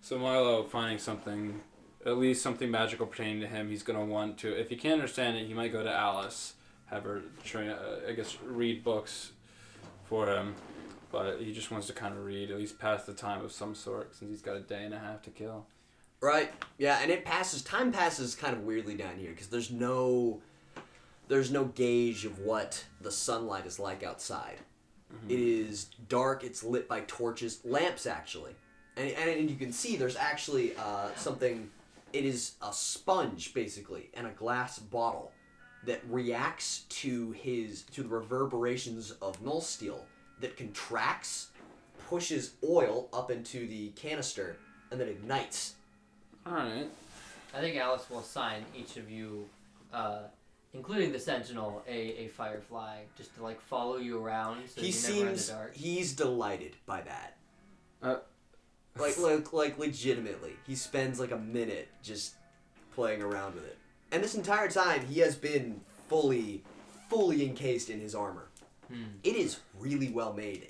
So Milo finding something, at least something magical pertaining to him, he's gonna want to. If he can't understand it, he might go to Alice, have her read books for him. But he just wants to kind of read, at least pass the time of some sort, since he's got a day and a half to kill. Right. Yeah, and time passes kind of weirdly down here because there's no gauge of what the sunlight is like outside. Mm-hmm. It is dark. It's lit by torches, lamps actually, and you can see there's actually something. It is a sponge basically and a glass bottle that reacts to the reverberations of null steel that contracts, pushes oil up into the canister, and then ignites. Alright. I think Alice will assign each of you, including the Sentinel, a firefly, just to follow you around so you're never in the dark. He's delighted by that. Like legitimately. He spends a minute just playing around with it. And this entire time he has been fully encased in his armor. It is really well made.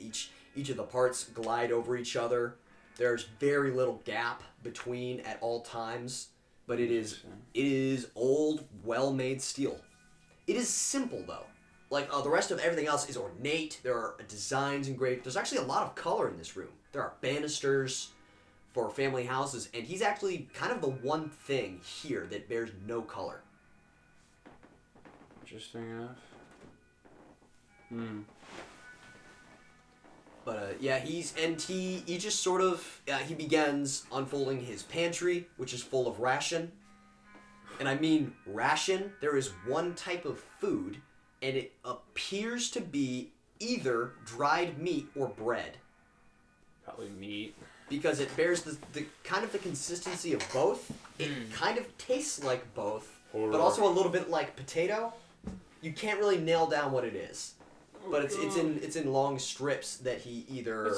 Each of the parts glide over each other. There's very little gap between at all times, but it is old, well-made steel. It is simple though. The rest of everything else is ornate. There are designs engraved. There's actually a lot of color in this room. There are banisters for family houses, and he's actually kind of the one thing here that bears no color. Interesting enough. But he just sort of he begins unfolding his pantry, which is full of ration. And I mean ration. There is one type of food, and it appears to be either dried meat or bread. Probably meat. Because it bears the kind of the consistency of both. It kind of tastes like both, but also a little bit like potato. You can't really nail down what it is. But it's in long strips that he either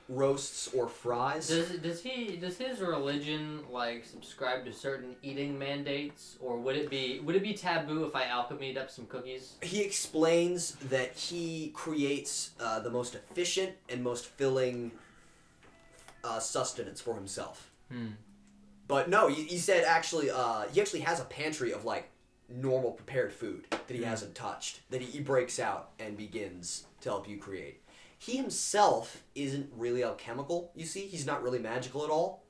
roasts or fries. Does his religion subscribe to certain eating mandates, or would it be taboo if I alchemied up some cookies? He explains that he creates the most efficient and most filling sustenance for himself. But no, he said he actually has a pantry of normal prepared food that he hasn't touched, that he breaks out and begins to help you create. He himself isn't really alchemical, you see. He's not really magical at all.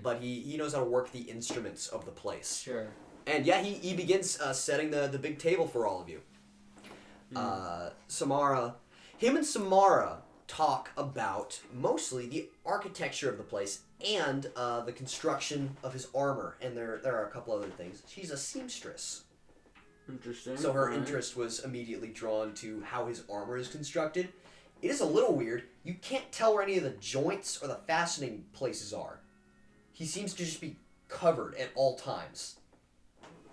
But he knows how to work the instruments of the place. Sure. And yeah, he begins setting the big table for all of you. Him and Samara talk about mostly the architecture of the place and the construction of his armor, and there are a couple other things. She's a seamstress. Interesting. So her interest was immediately drawn to how his armor is constructed. It is a little weird. You can't tell where any of the joints or the fastening places are. He seems to just be covered at all times.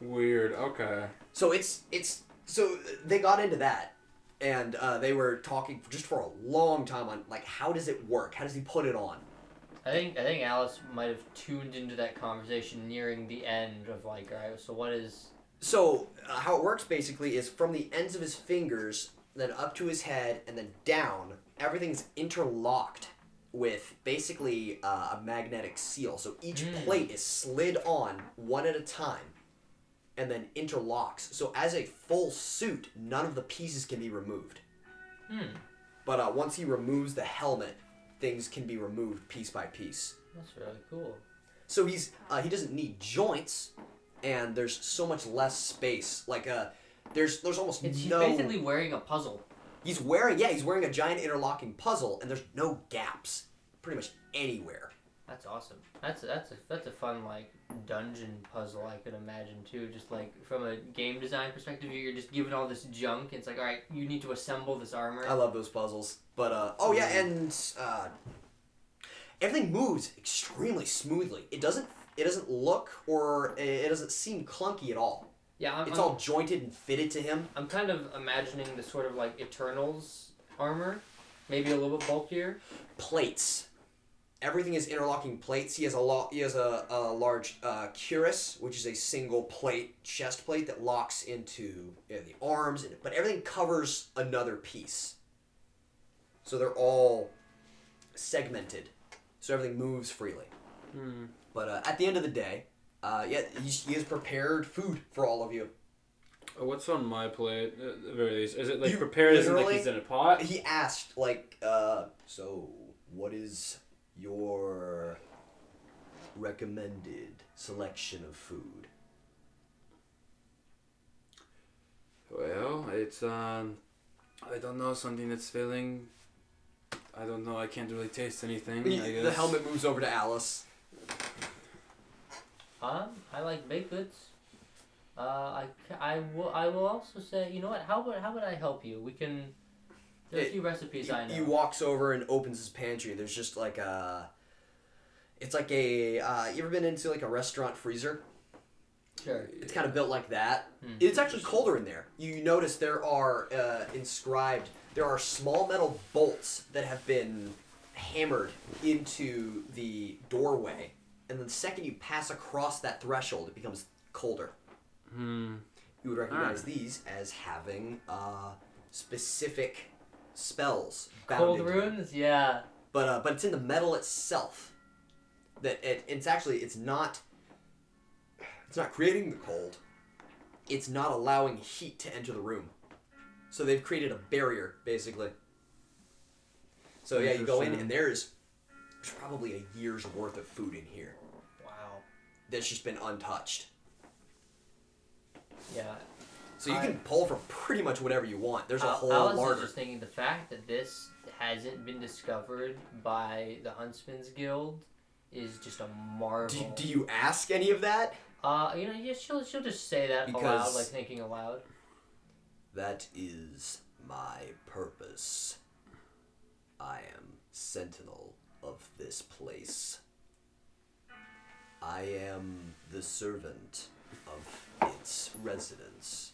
Weird. Okay. So so they got into that, and they were talking just for a long time on how does it work? How does he put it on? I think Alice might have tuned into that conversation nearing the end of alright, so what is... So how it works basically is from the ends of his fingers, then up to his head, and then down, everything's interlocked with basically a magnetic seal. So each plate is slid on one at a time and then interlocks. So as a full suit, none of the pieces can be removed. But once he removes the helmet, things can be removed piece by piece. That's really cool. So he doesn't need joints, and there's so much less space. There's almost He's no... He's basically wearing a puzzle. He's wearing a giant interlocking puzzle, and there's no gaps pretty much anywhere. That's awesome. That's a fun dungeon puzzle I could imagine too. Just from a game design perspective, you're just given all this junk. It's alright, you need to assemble this armor. I love those puzzles. But everything moves extremely smoothly. It doesn't look or it doesn't seem clunky at all. Yeah, it's all jointed and fitted to him. I'm kind of imagining the sort of Eternals armor, maybe a little bit bulkier. Plates. Everything is interlocking plates. He has a large cuirass, which is a single plate, chest plate that locks into the arms, but everything covers another piece. So they're all segmented, so everything moves freely. But at the end of the day, he has prepared food for all of you. What's on my plate? At the very least, is it like prepared as in like he's in a pot? He asked like, so what is your recommended selection of food? Well, it's I don't know, something that's filling. I don't know. I can't really taste anything. I guess. The helmet moves over to Alice. I like baked goods. I will also say, you know what? How would I help you? We can. There's a few recipes I know. He walks over and opens his pantry. There's just like a. It's like a. You ever been into like a restaurant freezer? Sure. It's kind of built like that. It's actually colder in there. You notice there are inscribed. There are small metal bolts that have been hammered into the doorway, and then the second you pass across that threshold, it becomes colder. You would recognize these as having specific spells bound Cold into runes, them. yeah. But it's in the metal itself that it's not creating the cold. It's not allowing heat to enter the room. So they've created a barrier, basically. So yeah, you go in and there's probably a year's worth of food in here. Wow. That's just been untouched. Yeah. So you can pull from pretty much whatever you want. There's a whole larder. I was just thinking the fact that this hasn't been discovered by the Huntsman's Guild is just a marvel. Do you ask any of that? Yeah, she'll just say that aloud, like thinking aloud. That is my purpose. I am sentinel of this place. I am the servant of its residents,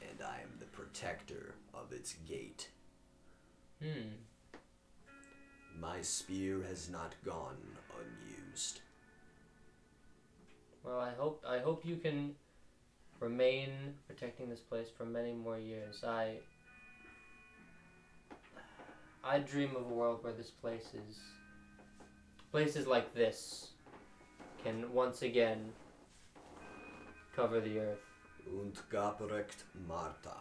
and I am the protector of its gate. My spear has not gone unused. Well, I hope you can remain protecting this place for many more years. I dream of a world where places like this can once again cover the earth. Und gaprecht Marta.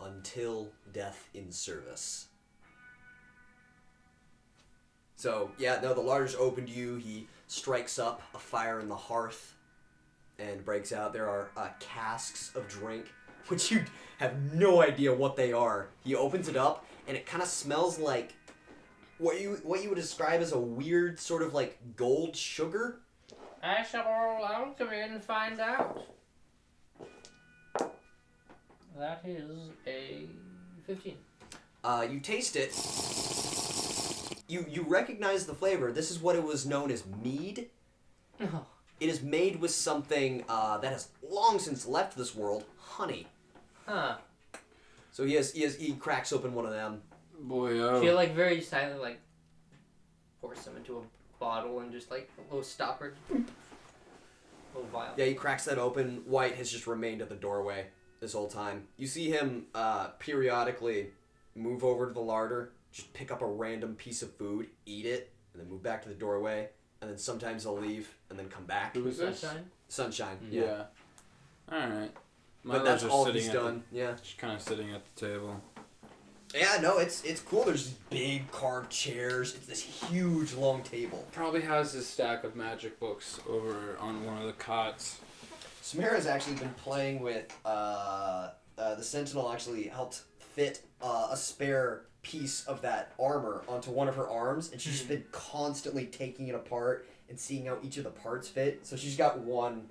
Until death in service. So, yeah, no, the larder's open to you. He strikes up a fire in the hearth and breaks out. There are casks of drink, which you have no idea what they are. He opens it up, and it kind of smells like what you would describe as a weird sort of like gold sugar. I shall come in and find out. That is a 15. You taste it. You recognize the flavor. This is what it was known as mead. Oh. It is made with something that has long since left this world, honey. Huh. So he cracks open one of them. Boy, oh. Feel like very silent, like pour some into a bottle and just like a little stopper, little vial. Yeah, he cracks that open. White has just remained at the doorway this whole time. You see him periodically move over to the larder, just pick up a random piece of food, eat it, and then move back to the doorway. And then sometimes he'll leave and then come back. Who is this? Sunshine? Sunshine. Yeah. Alright. But that's all he's done. Yeah. Just kind of sitting at the table. Yeah, no, it's cool. There's these big carved chairs. It's this huge long table. Probably has his stack of magic books over on one of the cots. Samara's actually been playing with the Sentinel actually helped fit a spare piece of that armor onto one of her arms, and she's been constantly taking it apart and seeing how each of the parts fit. So she's got one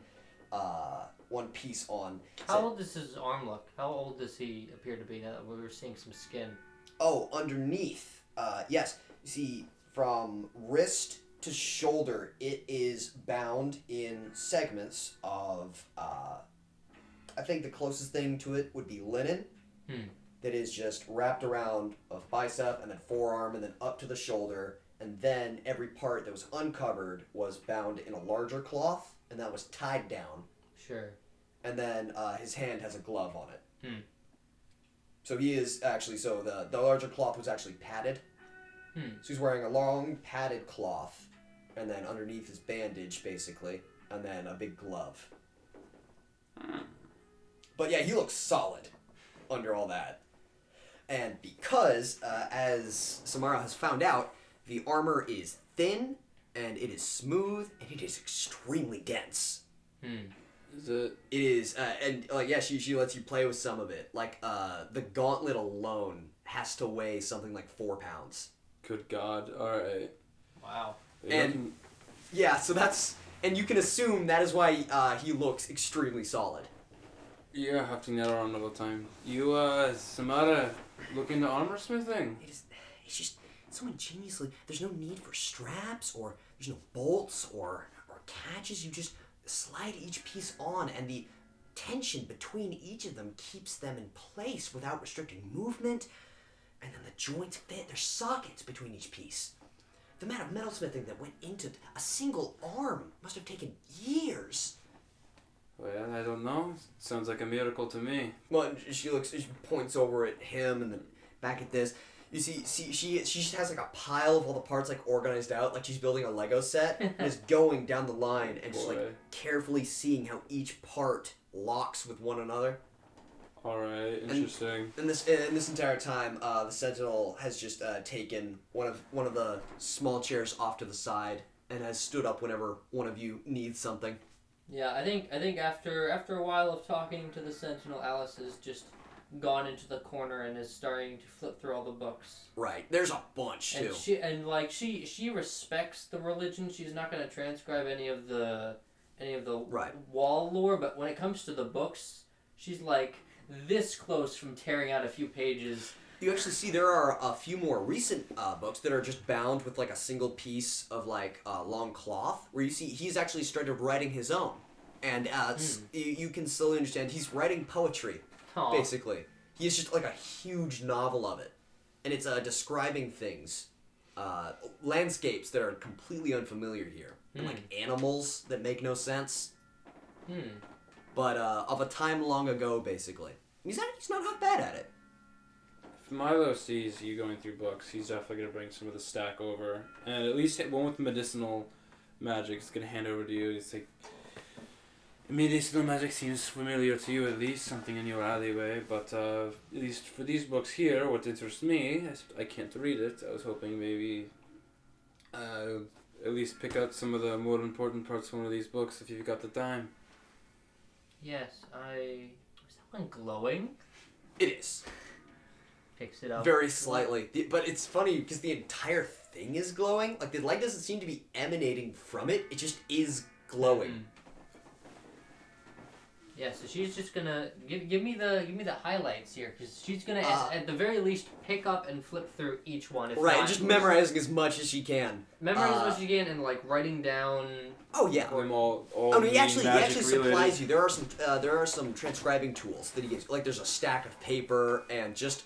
piece on. How old does his arm look? How old does he appear to be now that we were seeing some skin? Oh, underneath, yes. You see, from wrist to shoulder, it is bound in segments of, I think the closest thing to it would be linen. That is just wrapped around of bicep and then forearm and then up to the shoulder, and then every part that was uncovered was bound in a larger cloth, and that was tied down. Sure. And then his hand has a glove on it. So he is actually, so the larger cloth was actually padded. So he's wearing a long padded cloth and then underneath is bandage, basically, and then a big glove. But yeah, he looks solid under all that. And because, as Samara has found out, the armor is thin, and it is smooth, and it is extremely dense. Is it? It is, and like yeah, she lets you play with some of it. Like the gauntlet alone has to weigh something like 4 pounds. Good God! All right. Wow. And yeah, so that's, and you can assume that is why he looks extremely solid. You're hafting that around all the time. You, Samara, look into armor smithing. It's just so ingeniously. There's no need for straps, or there's no bolts or catches. You just slide each piece on, and the tension between each of them keeps them in place without restricting movement. And then the joints fit. There's sockets between each piece. The amount of metalsmithing that went into a single arm must have taken years. Well, I don't know. Sounds like a miracle to me. Well, she points over at him and then back at this. You see, she just has like a pile of all the parts like organized out, like she's building a Lego set, and is going down the line and just like carefully seeing how each part locks with one another. All right, interesting. And this entire time, the Sentinel has just taken one of the small chairs off to the side and has stood up whenever one of you needs something. Yeah, I think after a while of talking to the Sentinel, Alice has just gone into the corner and is starting to flip through all the books. Right, there's a bunch too. And she respects the religion. She's not going to transcribe any of the wall lore, but when it comes to the books, she's like this close from tearing out a few pages. You actually see there are a few more recent books that are just bound with like a single piece of like long cloth, where you see he's actually started writing his own, and you can still understand he's writing poetry. Aww. Basically, he is just like a huge novel of it, and it's describing things, landscapes that are completely unfamiliar here, and like animals that make no sense. But of a time long ago, basically. He's not half bad at it. If Milo sees you going through books, he's definitely going to bring some of the stack over. And at least one with medicinal magic is going to hand over to you. He's like, medicinal magic seems familiar to you, at least something in your alleyway. But at least for these books here, what interests me, I can't read it. I was hoping maybe at least pick out some of the more important parts of one of these books if you've got the time. Yes, is that one glowing? It is. Picks it up. Very slightly. But it's funny because the entire thing is glowing. Like the light doesn't seem to be emanating from it. It just is glowing. Yeah, so she's just gonna give me the highlights here, because she's gonna at the very least pick up and flip through each one. If right, just memorizing as much as she can. Memorize as much as you can, and like writing down. Oh yeah. He actually supplies you. There are some transcribing tools that he gives. Like there's a stack of paper and just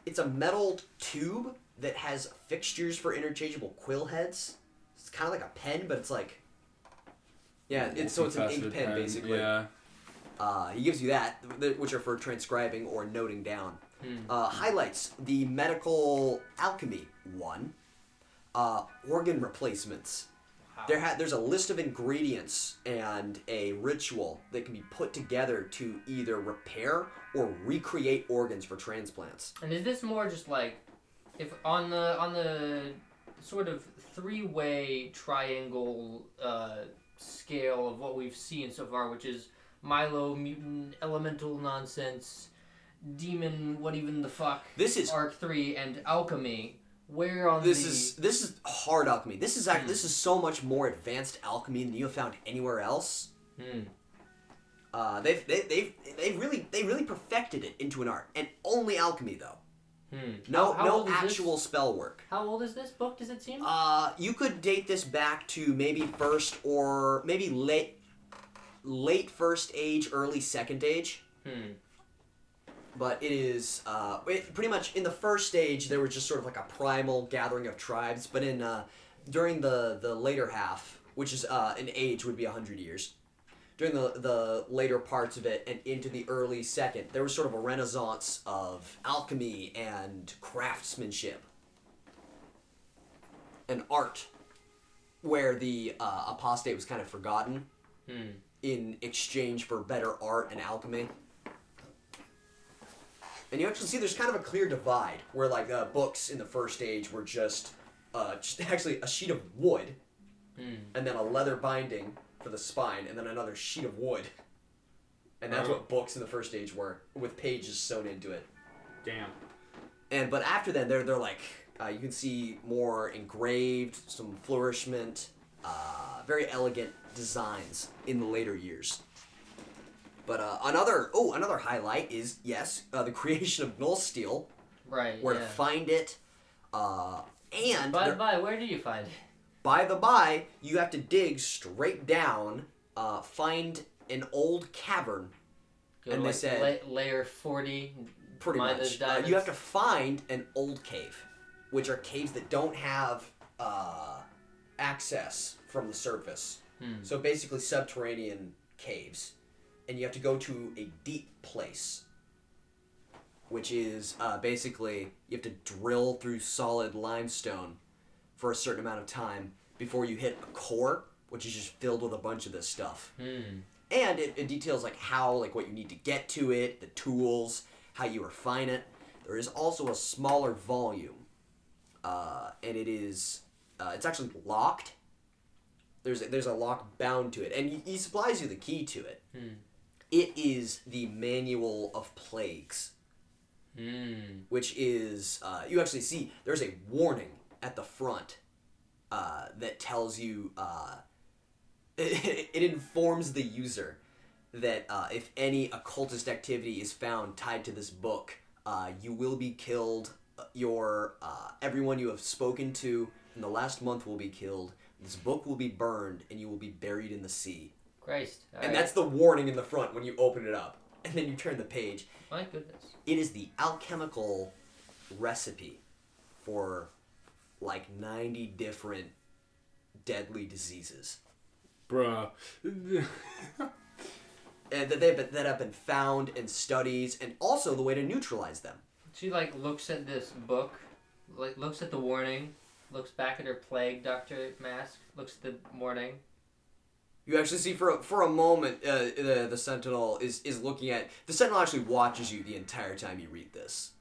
it's a metal tube that has fixtures for interchangeable quill heads. It's kind of like a pen, but it's like it's an ink pen basically. Yeah. He gives you that, which are for transcribing or noting down. Highlights the medical alchemy one. Organ replacements. Wow. There's a list of ingredients and a ritual that can be put together to either repair or recreate organs for transplants. And is this more just like, if on the sort of three-way triangle scale of what we've seen so far, which is Milo, mutant, elemental nonsense, demon, what even the fuck, this is Arc 3, and alchemy. Where on this is hard alchemy. This is this is so much more advanced alchemy than you have found anywhere else. They really perfected it into an art, and only alchemy though. No actual spell work. How old is this book? Does it seem? You could date this back to maybe first or maybe late first age, early second age. But it is pretty much in the first stage there was just sort of like a primal gathering of tribes, but in during the later half, which is an age would be 100 years, during the later parts of it and into the early second, there was sort of a renaissance of alchemy and craftsmanship and art. where the apostate was kind of forgotten in exchange for better art and alchemy. And you actually see there's kind of a clear divide where like books in the first age were just actually a sheet of wood and then a leather binding for the spine and then another sheet of wood. And that's what books in the first age were, with pages sewn into it. Damn. But after then, they're like, you can see more engraved, some flourishment, very elegant designs in the later years. But another highlight is, yes, the creation of null steel. Right, Where to find it. And... By the by, where do you find it? By the by, you have to dig straight down, find an old cavern. Go and to they said... layer 40. Pretty much. You have to find an old cave, which are caves that don't have access from the surface. So basically subterranean caves. And you have to go to a deep place, which is basically you have to drill through solid limestone for a certain amount of time before you hit a core, which is just filled with a bunch of this stuff. And it details like how, like what you need to get to it, the tools, how you refine it. There is also a smaller volume, and it is it's actually locked. There's a lock bound to it, and he supplies you the key to it. It is the Manual of Plagues, which is you actually see there's a warning at the front that tells you it informs the user that if any occultist activity is found tied to this book, you will be killed. Everyone you have spoken to in the last month will be killed. This book will be burned, and you will be buried in the sea. Christ. And that's the warning in the front when you open it up. And then you turn the page. My goodness. It is the alchemical recipe for like 90 different deadly diseases. Bruh. And that have been found in studies, and also the way to neutralize them. She like looks at this book, like looks at the warning, looks back at her plague doctor mask, looks at the warning. You actually see for a moment the Sentinel is looking at... The Sentinel actually watches you the entire time you read this.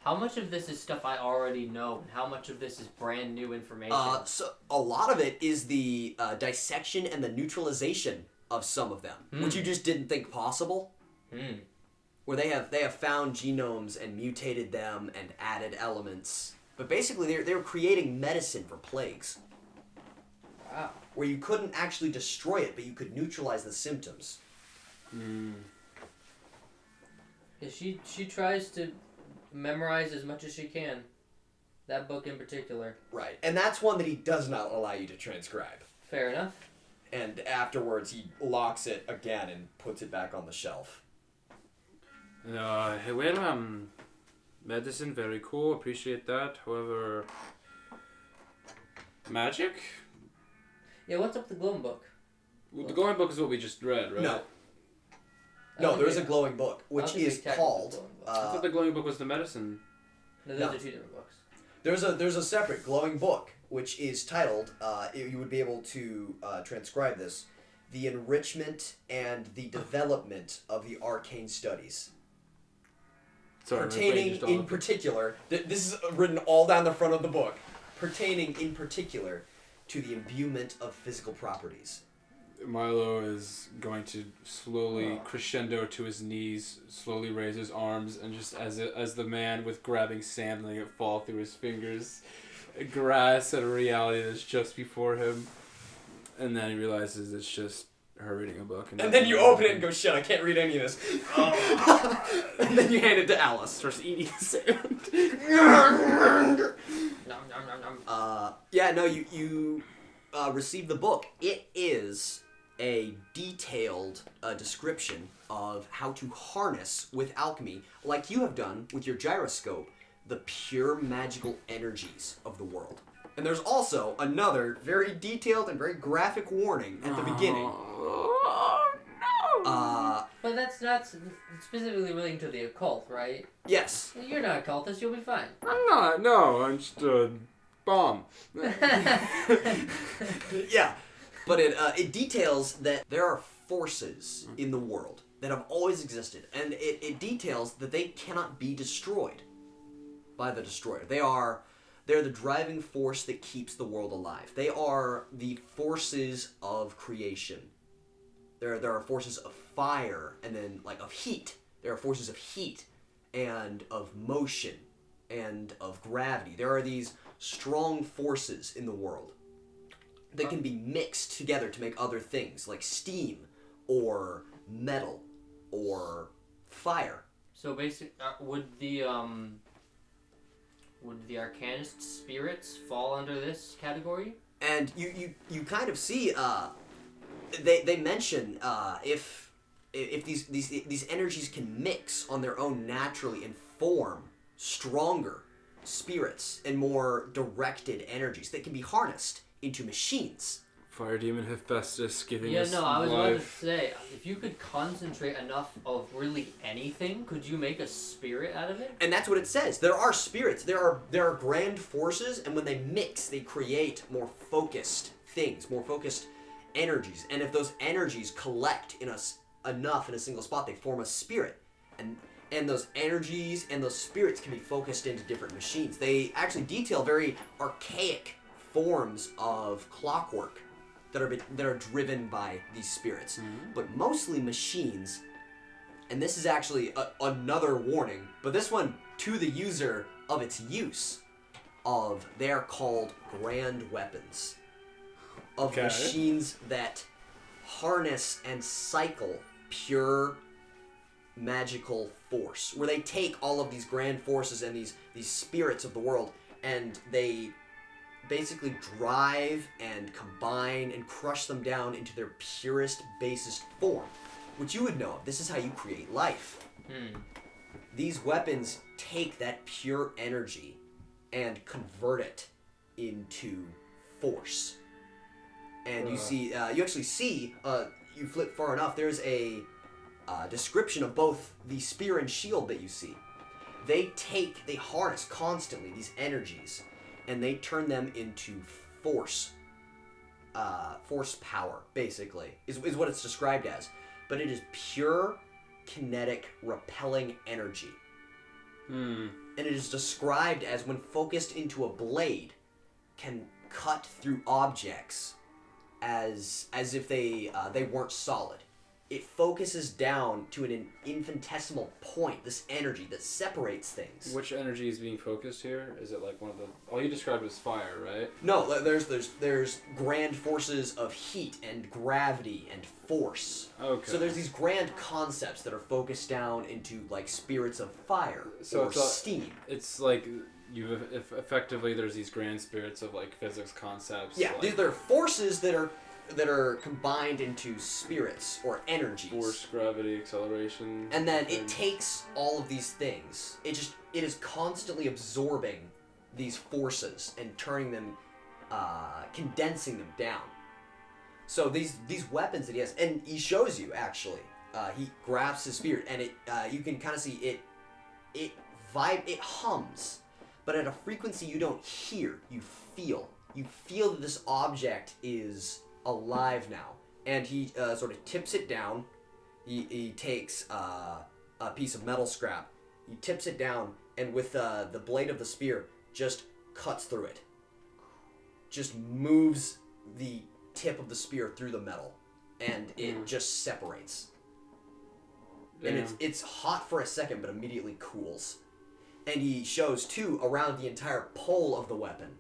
How much of this is stuff I already know, and how much of this is brand new information? So a lot of it is the dissection and the neutralization of some of them, which you just didn't think possible. Where they have found genomes and mutated them and added elements. But basically they were creating medicine for plagues. Wow. Where you couldn't actually destroy it, but you could neutralize the symptoms. Yeah, she tries to memorize as much as she can. That book in particular. Right. And that's one that he does not allow you to transcribe. Fair enough. And afterwards he locks it again and puts it back on the shelf. Medicine, very cool, appreciate that. However, magic? Yeah, what's up with the glowing book? Well, the glowing book is what we just read, right? No, there is a glowing book, which is called... I thought the glowing book was the medicine. No, those are two different books. There's a separate glowing book, which is titled, you would be able to transcribe this, The Enrichment and the Development of the Arcane Studies. Sorry, pertaining in particular, this is written all down the front of the book, pertaining in particular to the imbuement of physical properties. Milo is going to slowly crescendo to his knees, slowly raise his arms, and just as the man with grabbing sand letting it fall through his fingers, grasp at a reality that's just before him, and then he realizes it's just her reading a book. And then you open it and go, shit, I can't read any of this. And then you hand it to Alice. Starts eating sand. You receive the book. It is a detailed description of how to harness with alchemy, like you have done with your gyroscope, the pure magical energies of the world. And there's also another very detailed and very graphic warning at the beginning. Oh, no! But that's not specifically relating to the occult, right? Yes. You're not an occultist, you'll be fine. I'm not, no. I'm just a bomb. Yeah, but it details that there are forces in the world that have always existed, and it details that they cannot be destroyed by the destroyer. They're the driving force that keeps the world alive. They are the forces of creation. There are forces of fire, and then like of heat. There are forces of heat and of motion and of gravity. There are these strong forces in the world that can be mixed together to make other things, like steam or metal or fire. So basically, would the Arcanist spirits fall under this category? And you kind of see they mention if these energies can mix on their own naturally and form stronger spirits and more directed energies that can be harnessed into machines. Fire demon Hephaestus giving us I was life. about to say, if you could concentrate enough of really anything, could you make a spirit out of it? And that's what it says. There are spirits. There are grand forces, and when they mix, they create more focused things, more focused energies. And if those energies collect enough in a single spot, they form a spirit. And those energies and those spirits can be focused into different machines. They actually detail very archaic forms of clockwork that are driven by these spirits, but mostly machines. And this is actually another warning, but this one to the user of its use. They are called grand weapons of machines that harness and cycle pure magical force, where they take all of these grand forces and these spirits of the world, and they basically drive and combine and crush them down into their purest, basest form, which you would know of. This is how you create life. These weapons take that pure energy and convert it into force. And you actually see, you flip far enough, there's a description of both the spear and shield that you see. They harness constantly these energies, and they turn them into force power, basically, is what it's described as. But it is pure, kinetic, repelling energy. And it is described as, when focused into a blade, can cut through objects as if they weren't solid. It focuses down to an infinitesimal point, this energy that separates things. Which energy is being focused here? Is it like one of the... All you described was fire, right? No, there's grand forces of heat and gravity and force. Okay. So there's these grand concepts that are focused down into, like, spirits of fire or steam. It's like... effectively there's these grand spirits of like physics concepts. Yeah, like they're forces that are combined into spirits or energies. Force, gravity, acceleration. And then it takes all of these things. It is constantly absorbing these forces and turning them, condensing them down. So these weapons that he has, and he shows you actually. He grabs his spear, and you can kind of see it hums, but at a frequency you don't hear. You feel. You feel that this object is alive now, and he sort of tips it down. He takes a piece of metal scrap. He tips it down, and with the blade of the spear, just cuts through it. Just moves the tip of the spear through the metal, and it just separates. Damn. And it's hot for a second, but immediately cools. And he shows too around the entire pole of the weapon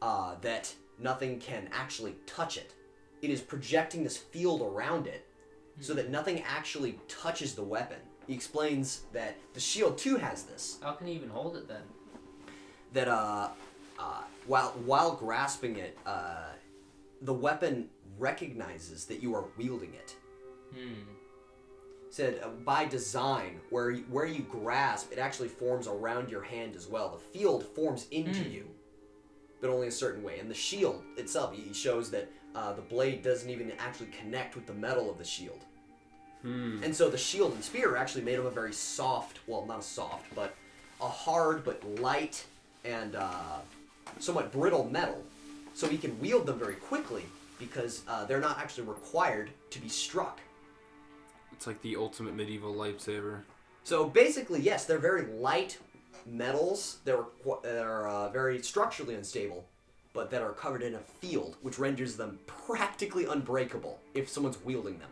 that nothing can actually touch it. It is projecting this field around it so that nothing actually touches the weapon. He explains that the shield too has this. How can he even hold it then? That while grasping it, the weapon recognizes that you are wielding it. Said by design, where you grasp, it actually forms around your hand as well. The field forms into you, but only a certain way. And the shield itself, he shows that the blade doesn't even actually connect with the metal of the shield. And so the shield and spear are actually made of a very soft, well, not a soft, but a hard but light and somewhat brittle metal, so he can wield them very quickly because they're not actually required to be struck. It's like the ultimate medieval lightsaber. So basically, yes, they're very light metals that are very structurally unstable, but that are covered in a field, which renders them practically unbreakable if someone's wielding them.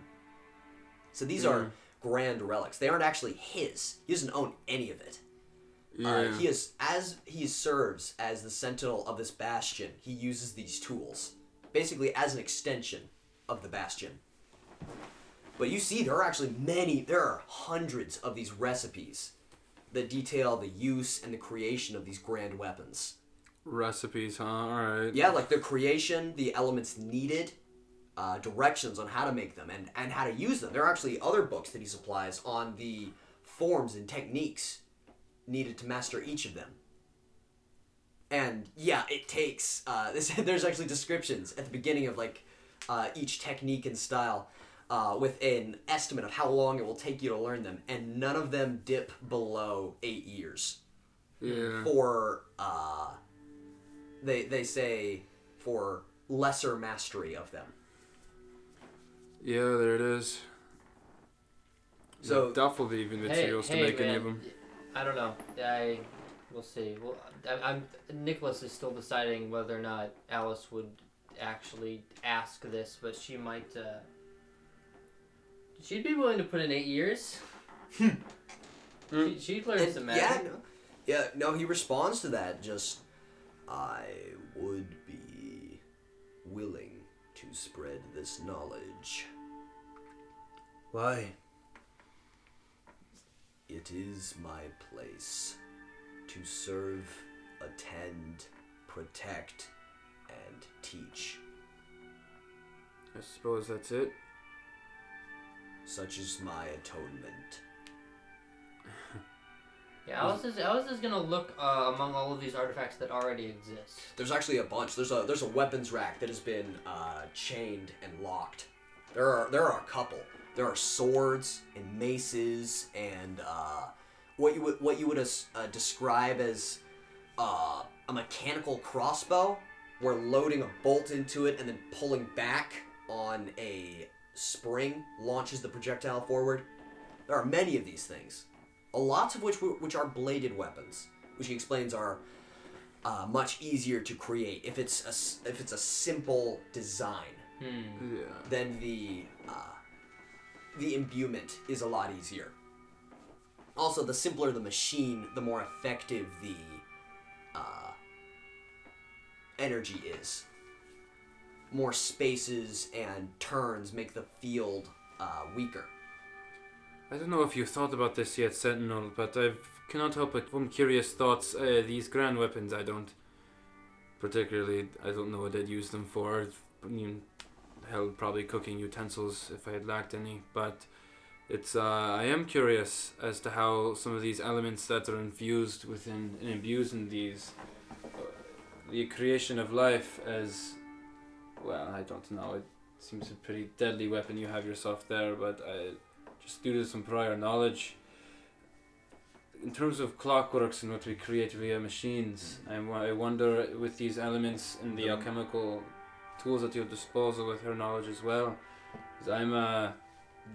So these are grand relics. They aren't actually his. He doesn't own any of it. Yeah. He serves as the sentinel of this bastion, he uses these tools, basically as an extension of the bastion. But you see, there are hundreds of these recipes that detail the use and the creation of these grand weapons. Recipes, huh? Alright. Yeah, like the creation, the elements needed, directions on how to make them, and how to use them. There are actually other books that he supplies on the forms and techniques needed to master each of them. And yeah, it takes there's actually descriptions at the beginning of each technique and style with an estimate of how long it will take you to learn them, and none of them dip below 8 years. Yeah. For they say for lesser mastery of them. Yeah, there it is. So Duffelweaving materials to make any of them. I don't know. We'll see. Well, Nicholas is still deciding whether or not Alice would actually ask this, but she might. She'd be willing to put in 8 years. She'd learn some magic. No, he responds to that. Just, I would be willing to spread this knowledge. Why? It is my place to serve, attend, protect, and teach. I suppose that's it. Such is my atonement. Yeah, Alice is gonna look among all of these artifacts that already exist. There's actually a bunch. There's a weapons rack that has been chained and locked. There are a couple. There are swords and maces and what you would describe as a mechanical crossbow, where loading a bolt into it and then pulling back on a spring launches the projectile forward. There are many of these things, a lot of which are bladed weapons, which he explains are much easier to create if it's a simple design. Yeah. Then the imbuement is a lot easier. Also, the simpler the machine, the more effective the energy is. More spaces and turns make the field weaker. I don't know if you thought about this yet, Sentinel, but I cannot help but form curious thoughts. These grand weapons, I don't know what I'd use them for. Hell, probably cooking utensils if I had lacked any, but I am curious as to how some of these elements that are infused within and imbued in these, the creation of life as, well, I don't know, it seems a pretty deadly weapon you have yourself there, but just due to some prior knowledge, in terms of clockworks and what we create via machines, I wonder with these elements and the alchemical tools at your disposal with her knowledge as well, because I'm the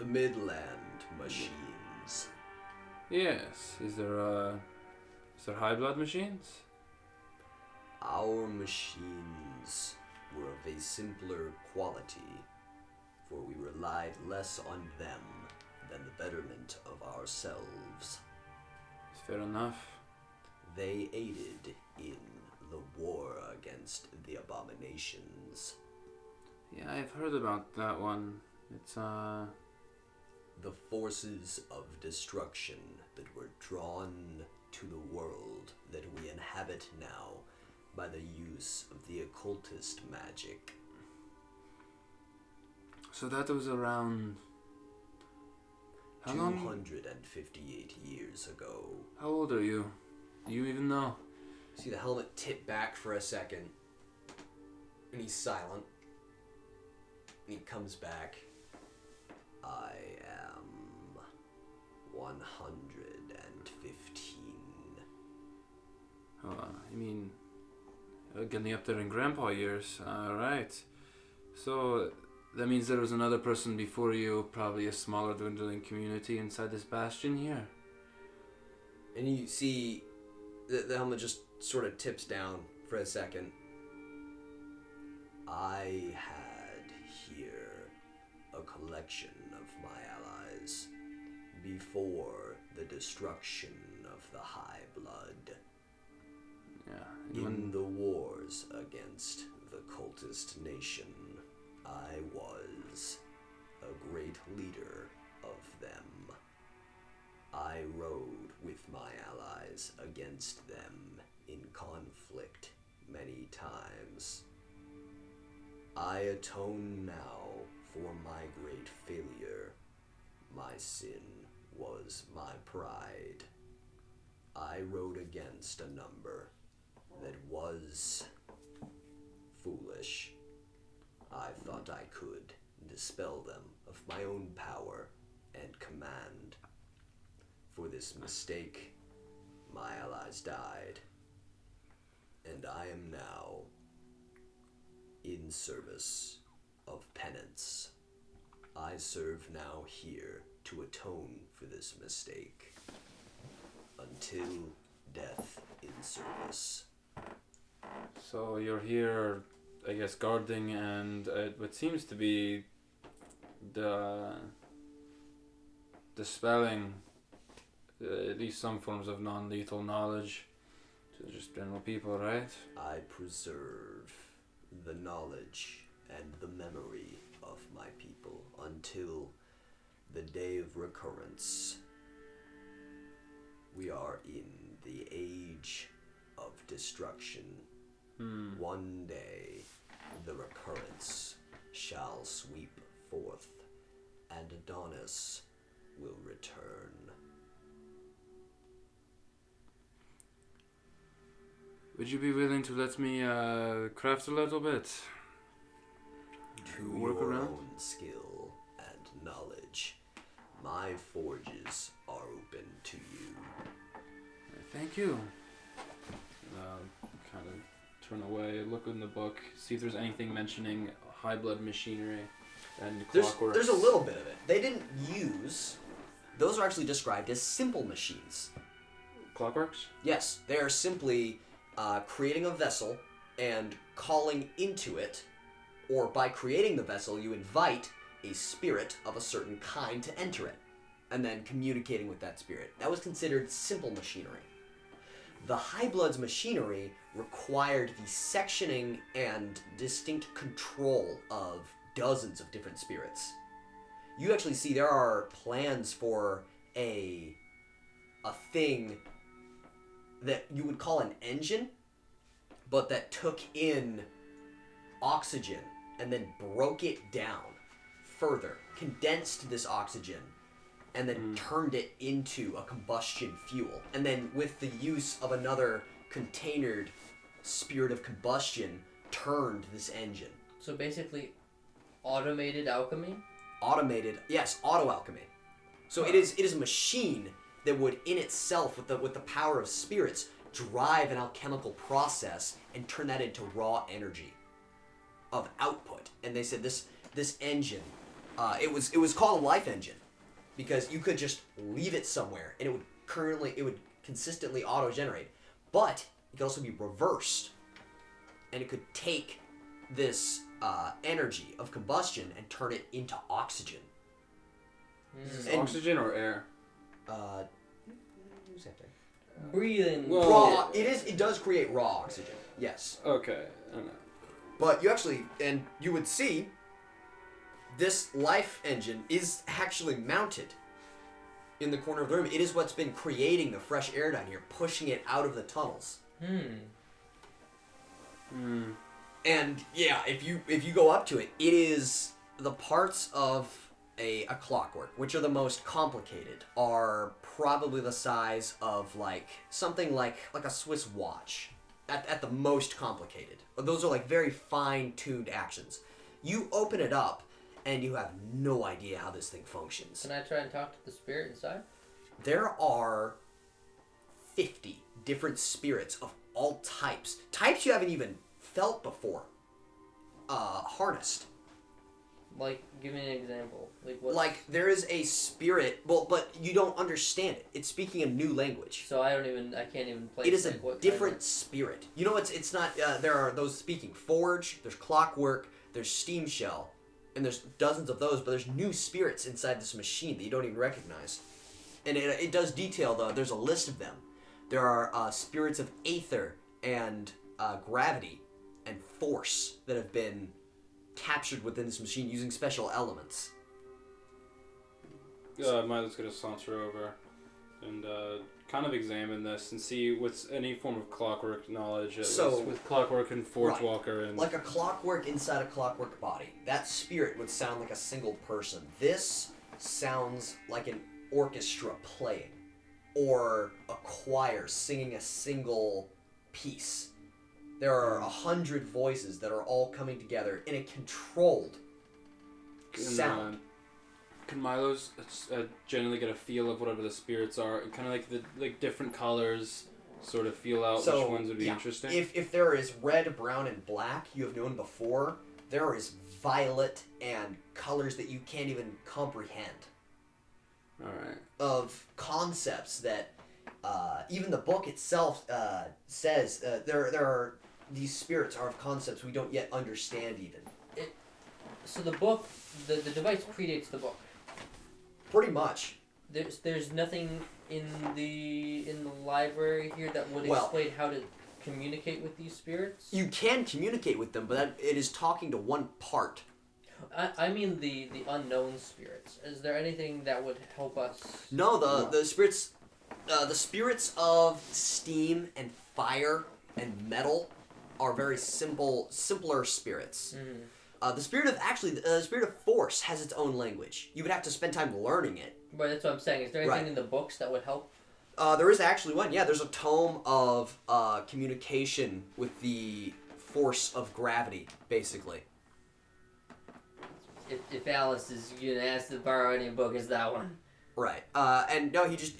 Midland machines. Yes. Is there high blood machines? Our machines were of a simpler quality, for we relied less on them than the betterment of ourselves. Fair enough. They aided in the war against the abominations. Yeah, I've heard about that one. It's The forces of destruction that were drawn to the world that we inhabit now by the use of the occultist magic. So that was around... How long? 258 years ago. How old are you? Do you even know? See the helmet tip back for a second, and he's silent. And he comes back. I am 115. I mean, Getting up there in grandpa years. Alright. So, that means there was another person before you, probably a smaller dwindling community inside this bastion here. And you see the helmet just sort of tips down for a second. I had here a collection of my allies before the destruction of the High Blood. Yeah. In the wars against the cultist nation, I was a great leader of them. I rode with my allies against them in conflict many times. I atone now for my great failure. My sin was my pride. I rode against a number that was foolish. I thought I could dispel them of my own power and command. For this mistake, my allies died, and I am now in service of penance. I serve now here to atone for this mistake until death in service. So you're here, I guess, guarding and what seems to be the dispelling at least some forms of non-lethal knowledge to just general people, right? I preserve the knowledge and the memory of my people until the day of recurrence. We are in the age of destruction. One day the recurrence shall sweep forth, and Adonis will return. Would you be willing to let me craft a little bit? To work your around? own skill and knowledge, my forges are open to you. Thank you. Kind of turn away, look in the book, see if there's anything mentioning high blood machinery and clockwork. There's a little bit of it. They didn't use... Those are actually described as simple machines. Clockworks? Yes, they are simply creating a vessel and calling into it, or by creating the vessel, you invite a spirit of a certain kind to enter it, and then communicating with that spirit. That was considered simple machinery. The High Blood's machinery required the sectioning and distinct control of dozens of different spirits. You actually see there are plans for a thing that you would call an engine, but that took in oxygen and then broke it down further, condensed this oxygen, and then turned it into a combustion fuel. And then with the use of another containered spirit of combustion, turned this engine. So basically, automated alchemy? Automated, yes, auto alchemy. So it is a machine that would in itself, with the power of spirits, drive an alchemical process and turn that into raw energy of output. And they said this engine, it was called a life engine, because you could just leave it somewhere and it would consistently auto-generate. But it could also be reversed, and it could take this energy of combustion and turn it into oxygen. Is this oxygen or air? Breathing. Well, Raw. It does create raw oxygen. Yes. Okay. I don't know. But you would see this life engine is actually mounted in the corner of the room. It is what's been creating the fresh air down here, pushing it out of the tunnels. And yeah, if you go up to it, it is the parts of a clockwork, which are the most complicated, are probably the size of something like a Swiss watch at the most complicated. Those are very fine-tuned actions. You open it up and you have no idea how this thing functions. Can I try and talk to the spirit inside? There are 50 different spirits of all types. Types you haven't even felt before. Harnessed. Like, give me an example. Like what? Like, there is a spirit, well, but you don't understand it. It's speaking a new language. So I can't even play. It is a different spirit. You know, it's not, there are those speaking Forge, there's Clockwork, there's Steam Shell, and there's dozens of those, but there's new spirits inside this machine that you don't even recognize. And it does detail, though, there's a list of them. There are spirits of Aether and Gravity and Force that have been captured within this machine using special elements. Milo's going to saunter over and kind of examine this and see what's any form of Clockwork knowledge. So, with Clockwork and Forge right. Walker. And like a Clockwork inside a Clockwork body. That spirit would sound like a single person. This sounds like an orchestra playing. Or a choir singing a single piece. There are 100 voices that are all coming together in a controlled sound. Can Milo's generally get a feel of whatever the spirits are? Kind of like the different colors, sort of feel out which ones would be interesting? If there is red, brown, and black you have known before, there is violet and colors that you can't even comprehend. Alright. Of concepts that even the book itself says there are these spirits are of concepts we don't yet understand even. So the book, the device predates the book. Pretty much. There's nothing in the library here that would explain how to communicate with these spirits. You can communicate with them, but it is talking to one part. I mean the unknown spirits. Is there anything that would help us? No, the spirits of steam and fire and metal are very simpler spirits. Mm. The spirit of force has its own language. You would have to spend time learning it. But that's what I'm saying. Is there anything in the books that would help? There is actually one. Yeah, there's a tome of communication with the force of gravity, basically. If Alice is gonna ask to borrow any book, it's that one. Right. And no, he just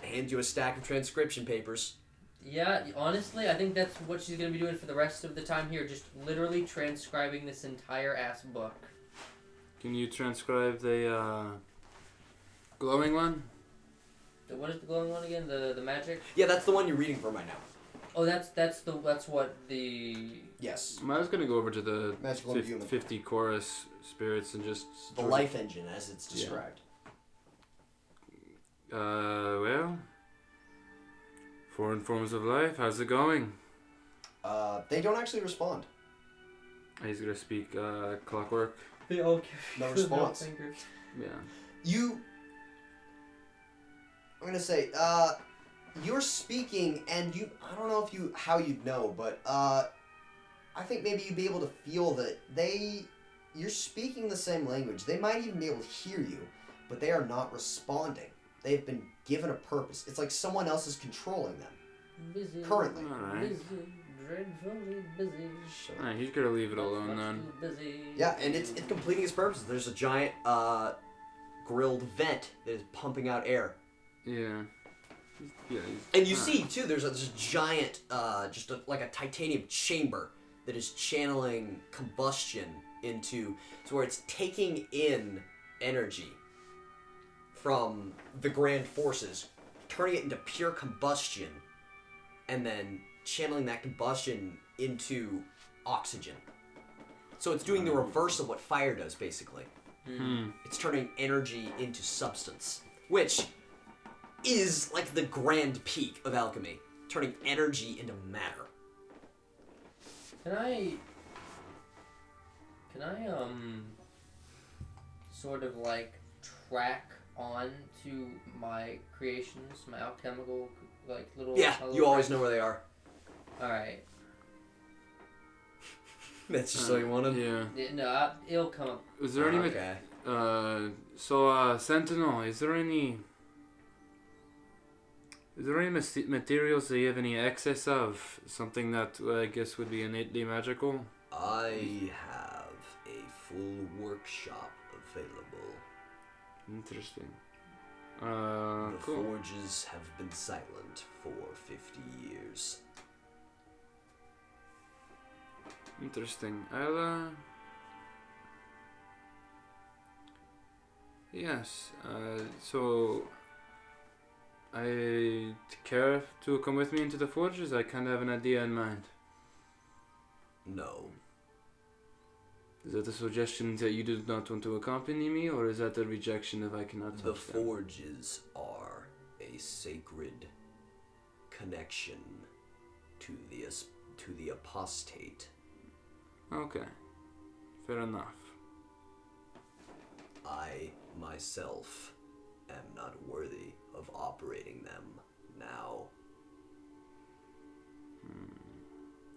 hands you a stack of transcription papers. Yeah, honestly, I think that's what she's gonna be doing for the rest of the time here, just literally transcribing this entire ass book. Can you transcribe the glowing one? What is the glowing one again? The magic? Yeah, that's the one you're reading from right now. Oh, that's what the... Yes. I was gonna go over to the Magical 50 chorus spirits and just... The life engine, as it's described. Well... Foreign forms of life, how's it going? They don't actually respond. He's gonna speak Clockwork. They all No response. Yeah. I'm gonna say, you're speaking, and I don't know how you'd know, but, I think maybe you'd be able to feel that you're speaking the same language. They might even be able to hear you, but they are not responding. They've been given a purpose. It's like someone else is controlling them. Busy. Currently. Alright. Busy. Dreadfully busy. Alright, he's gonna leave it alone then. Busy. Yeah, and it's completing its purpose. There's a giant, grilled vent that is pumping out air. Yeah. And you see, too, there's a giant, like a titanium chamber that is channeling combustion into... So where it's taking in energy from the grand forces, turning it into pure combustion, and then channeling that combustion into oxygen. So it's doing the reverse of what fire does, basically. It's turning energy into substance, which is like the grand peak of alchemy, turning energy into matter. Can I sort of like track on to my creations, my alchemical like little... Yeah, you always know where they are. Alright. That's just all you wanted? Yeah. No, it'll come up. Is there any... Okay. Sentinel, is there any materials that you have any excess of? Something that I guess would be innately magical? I have a full workshop available. Interesting. The Cool. forges have been silent for 50 years. Interesting. Yes. So I care to come with me into the forges. I kind of have an idea in mind. No. Is that a suggestion that you do not want to accompany me, or is that a rejection if I cannot touch The them? forges are a sacred connection to the apostate. Okay. Fair enough. I myself am not worthy of operating them now.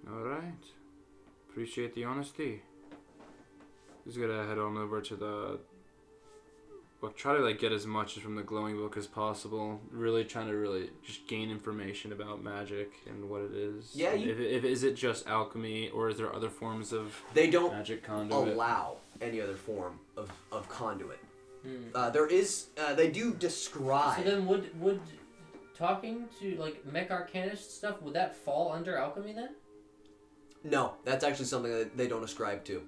Alright. Appreciate the honesty. Just gonna head on over to the... Well, try to get as much from the glowing book as possible. Really trying to just gain information about magic and what it is. Yeah, if is it just alchemy, or is there other forms of They don't magic conduit? allow any other form of conduit. There is, they do describe... So then would talking to, mech arcanist stuff, would that fall under alchemy then? No, that's actually something that they don't ascribe to.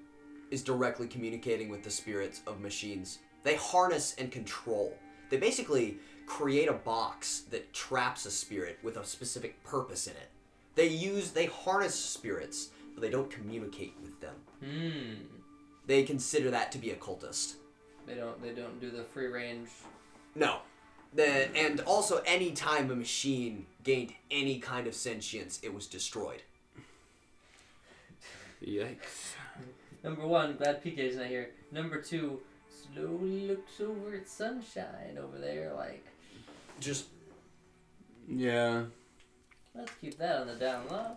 Is directly communicating with the spirits of machines. They harness and control. They basically create a box that traps a spirit with a specific purpose in it. They harness spirits, but they don't communicate with them. They consider that to be occultist. They don't do the free range. No. And also, any time a machine gained any kind of sentience, it was destroyed. Yikes. Number one, glad PK's not here. Number two, slowly looks over at Sunshine over there, Just... Yeah. Let's keep that on the down low.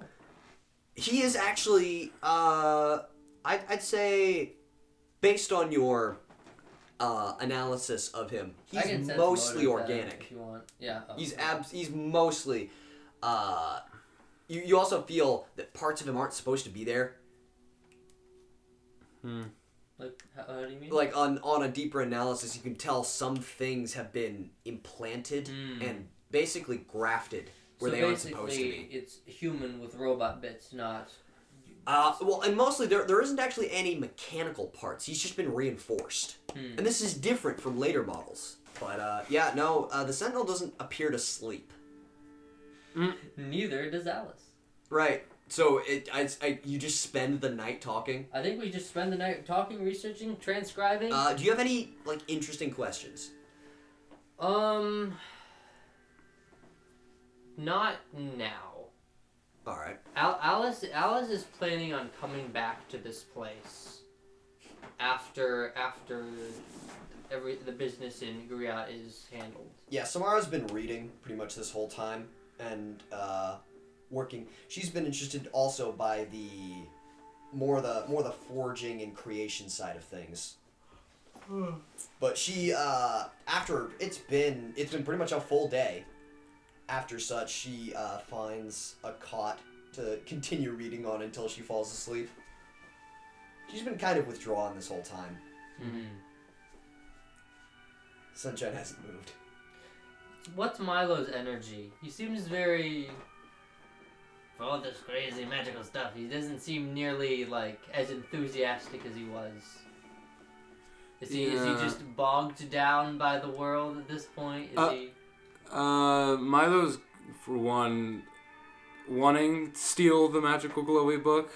He is actually, I'd say, based on your analysis of him, he's mostly organic. If you want. Yeah. He's mostly, you also feel that parts of him aren't supposed to be there. How do you mean? On a deeper analysis, you can tell some things have been implanted and basically grafted where they aren't supposed to be. It's human with robot bits, not... And mostly there isn't actually any mechanical parts. He's just been reinforced. And this is different from later models. But, the Sentinel doesn't appear to sleep. Neither does Alice. Right. So, you just spend the night talking? I think we just spend the night talking, researching, transcribing. Do you have any, interesting questions? Not now. Alright. Alice is planning on coming back to this place after the business in Griat is handled. Yeah, Samara's been reading pretty much this whole time and working. She's been interested also by the more the forging and creation side of things. But she after it's been pretty much a full day. After such, she finds a cot to continue reading on until she falls asleep. She's been kind of withdrawn this whole time. Sunshine hasn't moved. What's Milo's energy? He seems very... For all this crazy magical stuff, he doesn't seem nearly, as enthusiastic as he was. Is he just bogged down by the world at this point? Is he... Milo's, for one, wanting to steal the magical glowy book,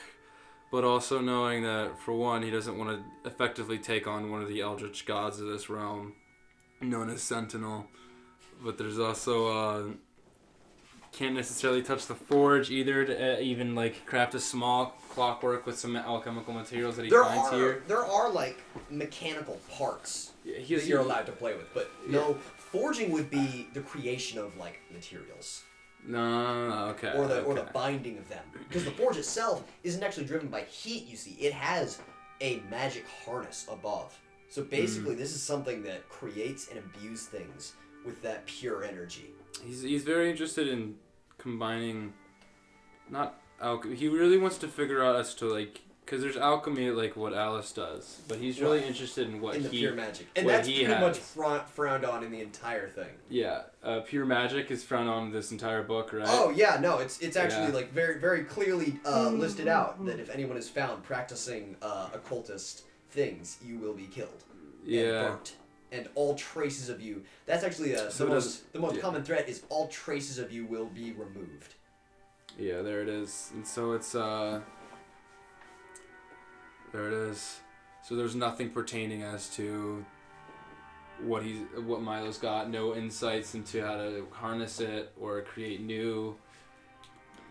but also knowing that, for one, he doesn't want to effectively take on one of the eldritch gods of this realm, known as Sentinel. But there's also, can't necessarily touch the forge either to even, craft a small clockwork with some alchemical materials that he finds here. There are, mechanical parts that you're allowed to play with, but no... Forging would be the creation of, materials. No, okay. Or the binding of them. Because the forge itself isn't actually driven by heat, you see. It has a magic harness above. So basically, this is something that creates and imbues things with that pure energy. He's very interested in combining... Not alchemy. He really wants to figure out as to, Because there's alchemy, like what Alice does, but he's really interested in what in the he pure magic, and what that's he pretty has. much frowned on in the entire thing. Yeah, pure magic is frowned on in this entire book, right? Oh yeah, no, it's actually like very very clearly listed out that if anyone is found practicing occultist things, you will be killed. Yeah. And burnt. And all traces of you. That's actually the most common threat is all traces of you will be removed. Yeah, there it is. And so it's there it is. So there's nothing pertaining as to what Milo's got. No insights into how to harness it or create new,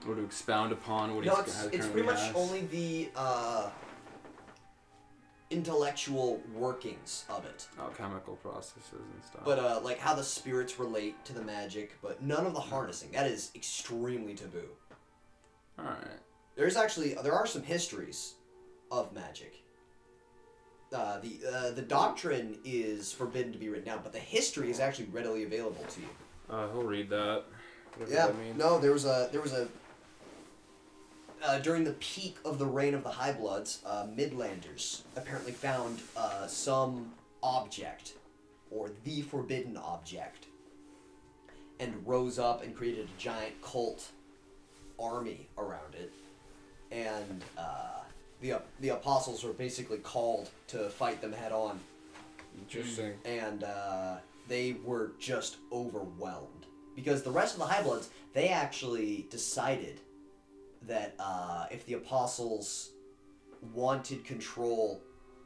or to expound upon what it's pretty much only the intellectual workings of it. Oh, chemical processes and stuff. But like how the spirits relate to the magic, but none of the harnessing. That is extremely taboo. All right. There are some histories of magic. The doctrine is forbidden to be written down, but the history is actually readily available to you. He'll read that. Whatever Yeah. that means. No, there was a during the peak of the reign of the High Bloods, Midlanders apparently found some object, or the forbidden object, and rose up and created a giant cult army around it. And the apostles were basically called to fight them head on. Interesting. And they were just overwhelmed. Because the rest of the High Bloods, they actually decided that if the apostles wanted control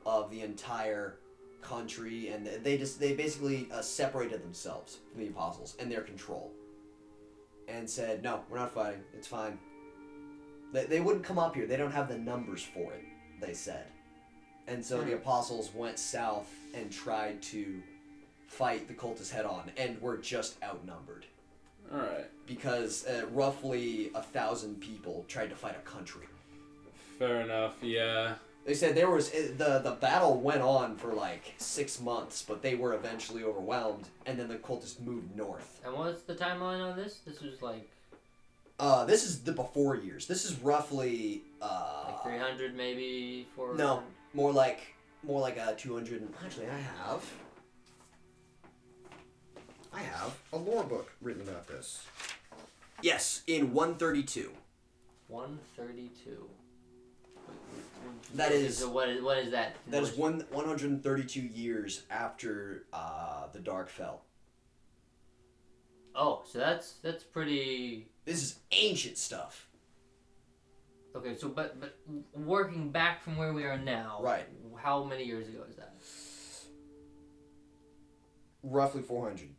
of the entire country, and they basically separated themselves from the apostles and their control, and said, no, we're not fighting, it's fine. They wouldn't come up here, they don't have the numbers for it, they said. And so the apostles went south and tried to fight the cultists head on, and were just outnumbered. Alright. Because roughly 1,000 people tried to fight a country. Fair enough, yeah. They said there was the battle went on for like 6 months, but they were eventually overwhelmed, and then the cultists moved north. And what's the timeline on this? This was like... This is the before years. This is roughly... like 300 maybe? 400? No, more like 200. Actually, I have a lore book written about this. Yes, in 132. 132. That is... So what is that? That is 132 years after the Dark fell. Oh, so that's pretty... This is ancient stuff. Okay, so but working back from where we are now... Right. How many years ago is that? Roughly 400.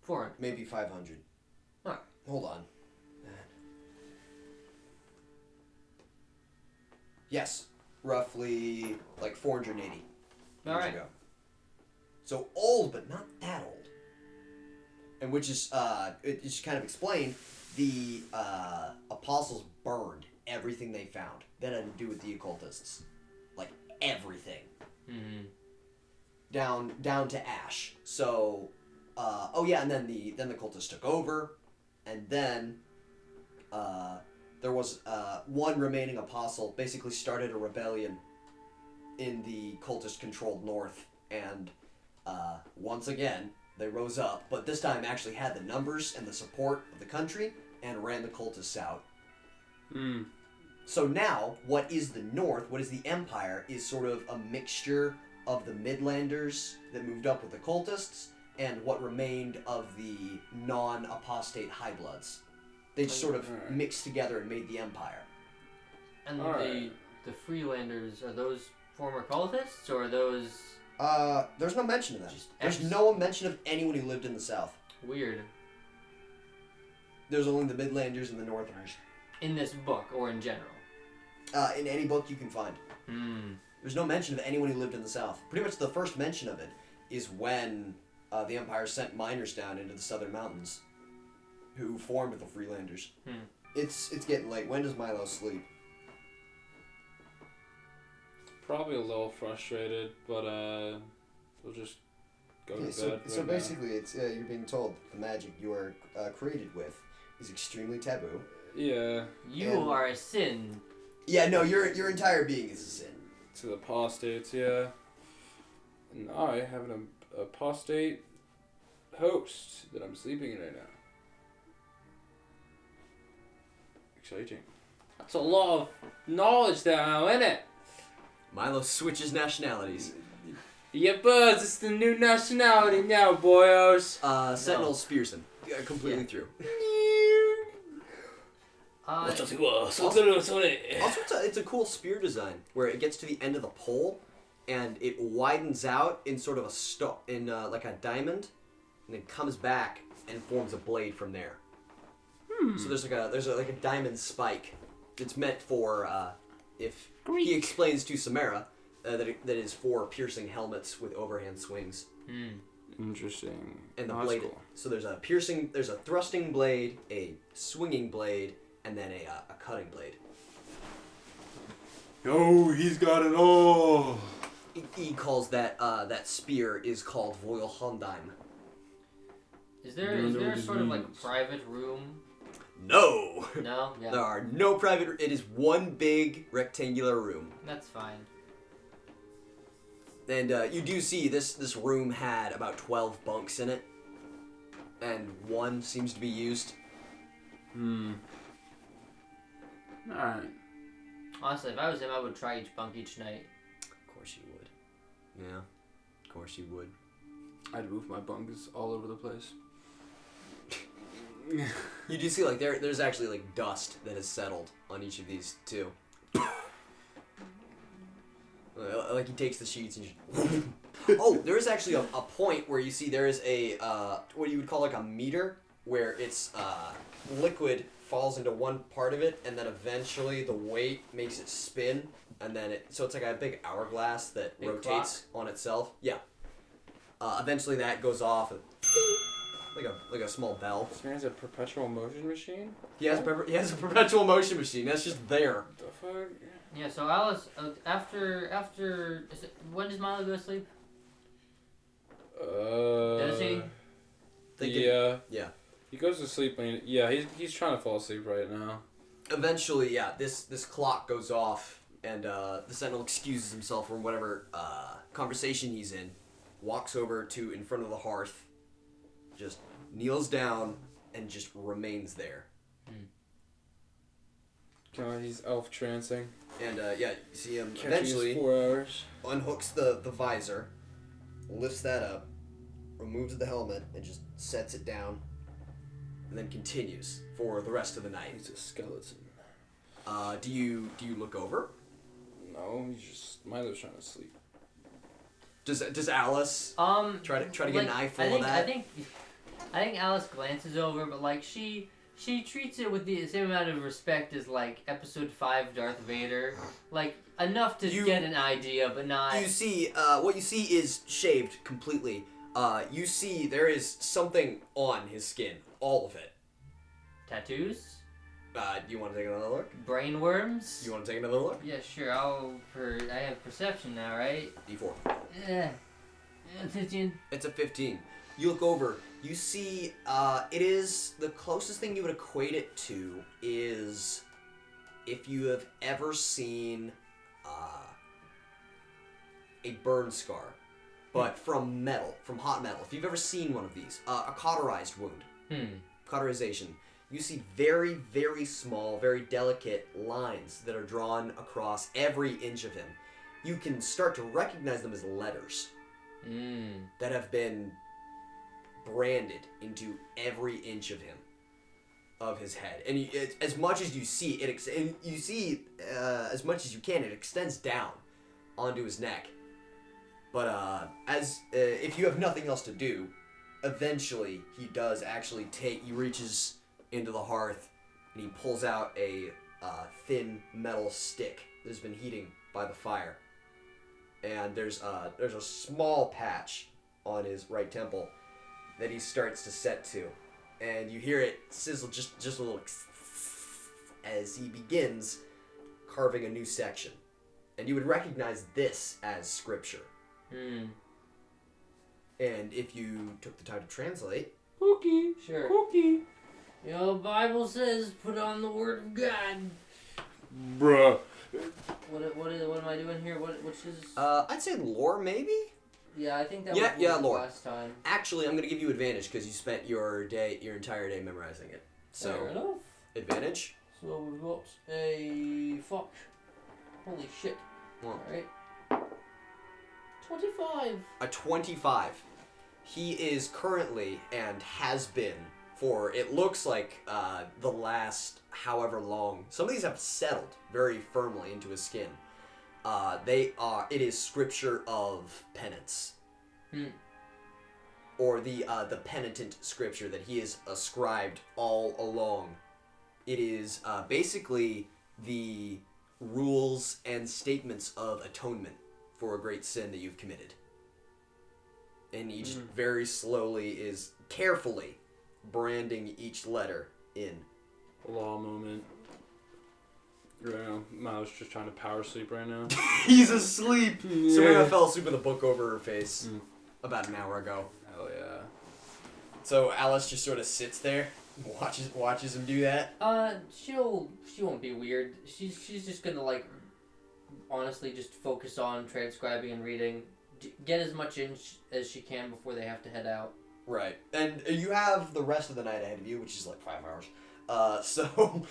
400. Maybe 500. Alright. Hold on. Yes. Roughly like 480 years ago. So old, but not that old. And which is, it just kind of explained, the apostles burned everything they found that had to do with the occultists. Like, everything. Mm-hmm. Down to ash. So, and then the cultists took over, and then there was one remaining apostle basically started a rebellion in the cultist-controlled north, and once again they rose up, but this time actually had the numbers and the support of the country and ran the cultists out. So now, what is the North, what is the Empire, is sort of a mixture of the Midlanders that moved up with the cultists and what remained of the non-apostate High Bloods. They just sort of mixed together and made the Empire. And the Freelanders, are those former cultists, or are those... There's no mention of them. There's no mention of anyone who lived in the South. Weird. There's only the Midlanders and the Northerners. In this book, or in general? In any book you can find. There's no mention of anyone who lived in the South. Pretty much the first mention of it is when the Empire sent miners down into the southern mountains who formed the Freelanders. It's getting late. When does Milo sleep? Probably a little frustrated, but we'll just go to bed. So basically, it's you're being told the magic you are created with is extremely taboo. Yeah. You are a sin Yeah, no, your entire being is a sin. To the apostates, yeah. And I have an apostate host that I'm sleeping in right now. Exciting. That's a lot of knowledge there now, isn't it? Milo switches nationalities. Yeah, buzz, it's the new nationality now, boyos. Sentinel spears him completely through. Also, it's a cool spear design where it gets to the end of the pole, and it widens out in sort of a like a diamond, and then comes back and forms a blade from there. So there's like a diamond spike. It's meant for if he explains to Samara that it is for piercing helmets with overhand swings. Interesting. And the That's blade. cool. So there's a thrusting blade, a swinging blade, and then a cutting blade. Oh, he's got it all. He calls that spear is called Voilhandheim. Is there sort of like a private room? No. No. Yeah. There are no private. It is one big rectangular room. That's fine. And you do see this room had about 12 bunks in it, and one seems to be used. Alright. Honestly, if I was him, I would try each bunk each night. Of course you would. Yeah. Of course you would. I'd move my bunks all over the place. You do see like there's actually like dust that has settled on each of these too. Like he takes the sheets and just oh, there is actually a point where you see there is a what you would call like a meter where it's liquid falls into one part of it, and then eventually the weight makes it spin, and then so it's like a big hourglass that rotates on itself. Yeah. Eventually that goes off like a small bell. This man has a perpetual motion machine? He has a perpetual motion machine. That's just there. The fuck? Yeah. So Alice, after when does Milo go to sleep? Does he? Yeah. Yeah. He goes to sleep when he's trying to fall asleep right now. Eventually, yeah, this clock goes off, and the Sentinel excuses himself from whatever conversation he's in, walks over to in front of the hearth, just kneels down, and just remains there. God, he's elf trancing. And you see him Catching eventually his 4 hours. unhooks the visor, lifts that up, removes the helmet, and just sets it down, and then continues for the rest of the night. He's a skeleton. Do you look over? No, Milo's trying to sleep. Does Alice try to get an eyeful of that? I think Alice glances over, but like she treats it with the same amount of respect as like Episode 5 Darth Vader, like enough to get an idea, but not. You see, what you see is shaved completely. You see there is something on his skin, all of it. Tattoos? Do you want to take another look? Brain worms? You want to take another look? Yeah, sure. I have perception now, right? D4. 15. It's a 15. You look over. You see, it is the closest thing you would equate it to is if you have ever seen a burn scar, but from metal, from hot metal. If you've ever seen one of these, a cauterized wound, cauterization. You see very, very small, very delicate lines that are drawn across every inch of him. You can start to recognize them as letters that have been branded into every inch of him, of his head. And as much as you see it, and you see as much as you can, it extends down onto his neck. But if you have nothing else to do, eventually he does actually he reaches into the hearth, and he pulls out a thin metal stick that has been heating by the fire. And there's a small patch on his right temple that he starts to set to, and you hear it sizzle just a little as he begins carving a new section, and you would recognize this as scripture. And if you took the time to translate, Cookie, sure. Cookie. Your Bible says, "Put on the Word of God." Bruh, which is... I'd say lore, maybe? Yeah, I think that was lore. Last time. Actually, I'm going to give you advantage because you spent your entire day memorizing it. So, fair enough. Advantage. So we've got a... Fuck. Holy shit. Well, Alright. 25. A 25. He is currently, and has been, for it looks like the last however long, some of these have settled very firmly into his skin. It is scripture of penance. Or the penitent scripture that he is ascribed all along. It is basically the rules and statements of atonement for a great sin that you've committed. And he just very slowly is carefully branding each letter in. A law moment. You know, Milo's just trying to power sleep right now. He's asleep! Yeah. Serena fell asleep with a book over her face about an hour ago. Hell yeah. So Alice just sort of sits there, watches him do that. She won't be weird. She's just gonna like, honestly, just focus on transcribing and reading, get as much in as she can before they have to head out. Right, and you have the rest of the night ahead of you, which is like 5 hours. So.